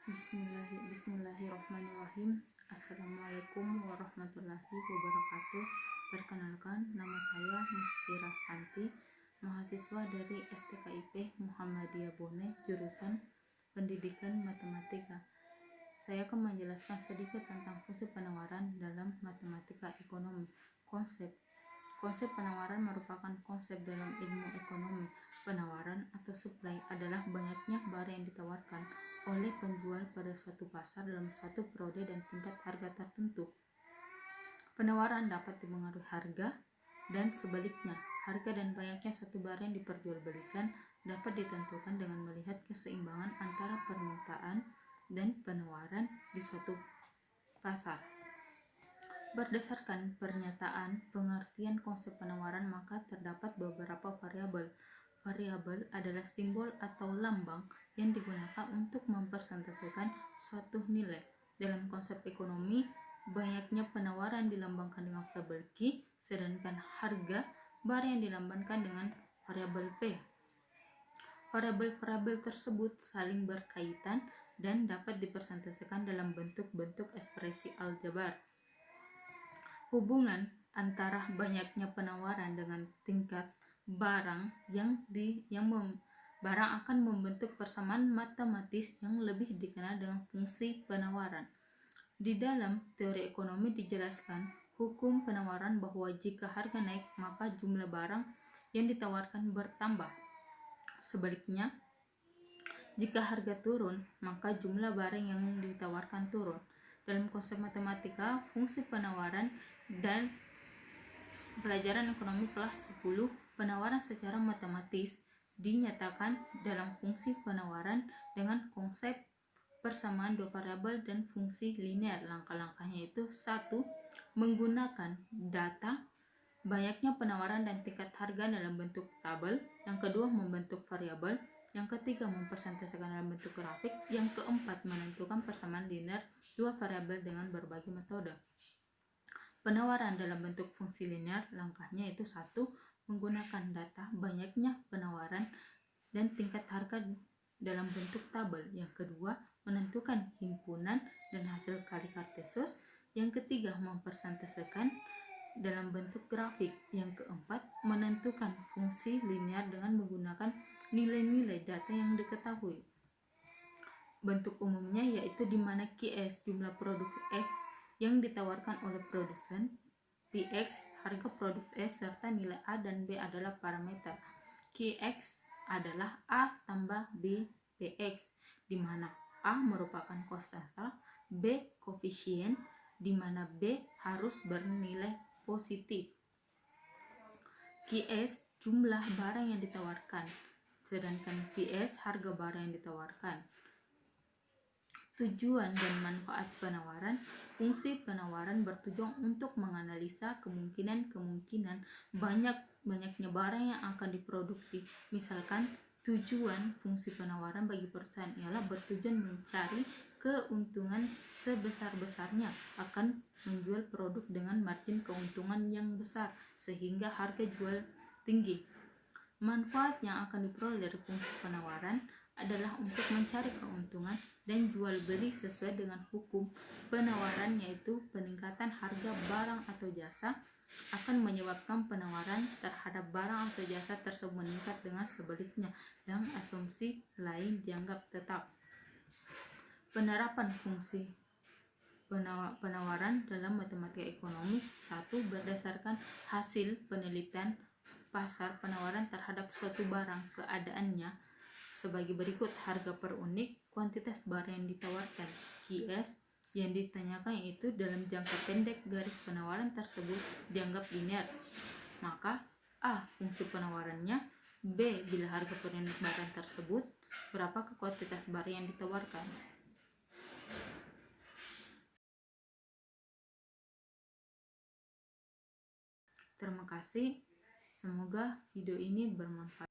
Bismillahirrahmanirrahim. Assalamualaikum warahmatullahi wabarakatuh. Perkenalkan, nama saya Muspira Santi, mahasiswa dari STKIP Muhammadiyah Bone, jurusan Pendidikan Matematika. Saya akan menjelaskan sedikit tentang fungsi penawaran dalam matematika ekonomi. Konsep penawaran merupakan konsep dalam ilmu ekonomi. Penawaran atau supply adalah banyaknya barang yang ditawarkan oleh penjual pada suatu pasar dalam suatu periode dan tingkat harga tertentu. Penawaran dapat dipengaruhi harga dan sebaliknya. Harga dan banyaknya suatu barang yang diperjualbelikan dapat ditentukan dengan melihat keseimbangan antara permintaan dan penawaran di suatu pasar. Berdasarkan pernyataan pengertian konsep penawaran, maka terdapat beberapa variabel. Variabel adalah simbol atau lambang yang digunakan untuk mempresentasikan suatu nilai. Dalam konsep ekonomi, banyaknya penawaran dilambangkan dengan variabel Q, sedangkan harga barang yang dilambangkan dengan variabel P. Variabel-variabel tersebut saling berkaitan dan dapat dipresentasikan dalam bentuk-bentuk ekspresi aljabar. Hubungan antara banyaknya penawaran dengan tingkat barang barang akan membentuk persamaan matematis yang lebih dikenal dengan fungsi penawaran. Di dalam teori ekonomi dijelaskan hukum penawaran bahwa jika harga naik maka jumlah barang yang ditawarkan bertambah. Sebaliknya, jika harga turun maka jumlah barang yang ditawarkan turun. Dalam konsep matematika, fungsi penawaran dan pelajaran ekonomi kelas 10, penawaran secara matematis dinyatakan dalam fungsi penawaran dengan konsep persamaan dua variabel dan fungsi linear. Langkah-langkahnya itu: 1. Menggunakan data banyaknya penawaran dan tingkat harga dalam bentuk tabel. Yang kedua, membentuk variabel. Yang ketiga, mempresentasikan dalam bentuk grafik. Yang keempat, menentukan persamaan linear dua variabel dengan berbagai metode. Penawaran dalam bentuk fungsi linear, langkahnya itu: 1. Menggunakan data banyaknya penawaran dan tingkat harga dalam bentuk tabel. Yang kedua, menentukan himpunan dan hasil kali Kartesius. Yang ketiga, mempresentasikan dalam bentuk grafik. Yang keempat, menentukan fungsi linear dengan menggunakan nilai-nilai data yang diketahui. Bentuk umumnya yaitu di mana QS jumlah produk X yang ditawarkan oleh produsen, PX harga produk S, serta nilai A dan B adalah parameter. QX adalah A tambah B PX, di mana A merupakan konstanta, B koefisien, di mana B harus bernilai positif. QS jumlah barang yang ditawarkan, sedangkan PS harga barang yang ditawarkan. Tujuan dan manfaat penawaran. Fungsi penawaran bertujuan untuk menganalisa kemungkinan banyaknya barang yang akan diproduksi. Misalkan, tujuan fungsi penawaran bagi perusahaan ialah bertujuan mencari keuntungan sebesar-besarnya, akan menjual produk dengan margin keuntungan yang besar sehingga harga jual tinggi. Manfaat yang akan diperoleh dari fungsi penawaran adalah untuk mencari keuntungan dan jual beli sesuai dengan hukum penawaran, yaitu peningkatan harga barang atau jasa akan menyebabkan penawaran terhadap barang atau jasa tersebut meningkat dengan sebaliknya, dan asumsi lain dianggap tetap. Penerapan fungsi penawaran dalam matematika ekonomi. 1. Berdasarkan hasil penelitian pasar penawaran terhadap suatu barang, keadaannya sebagai berikut: harga per unit, kuantitas barang yang ditawarkan. QS yang ditanyakan yaitu dalam jangka pendek garis penawaran tersebut dianggap linear, maka A. Fungsi penawarannya. B. Bila harga per unit barang tersebut, berapa kuantitas barang yang ditawarkan. Terima kasih, semoga video ini bermanfaat.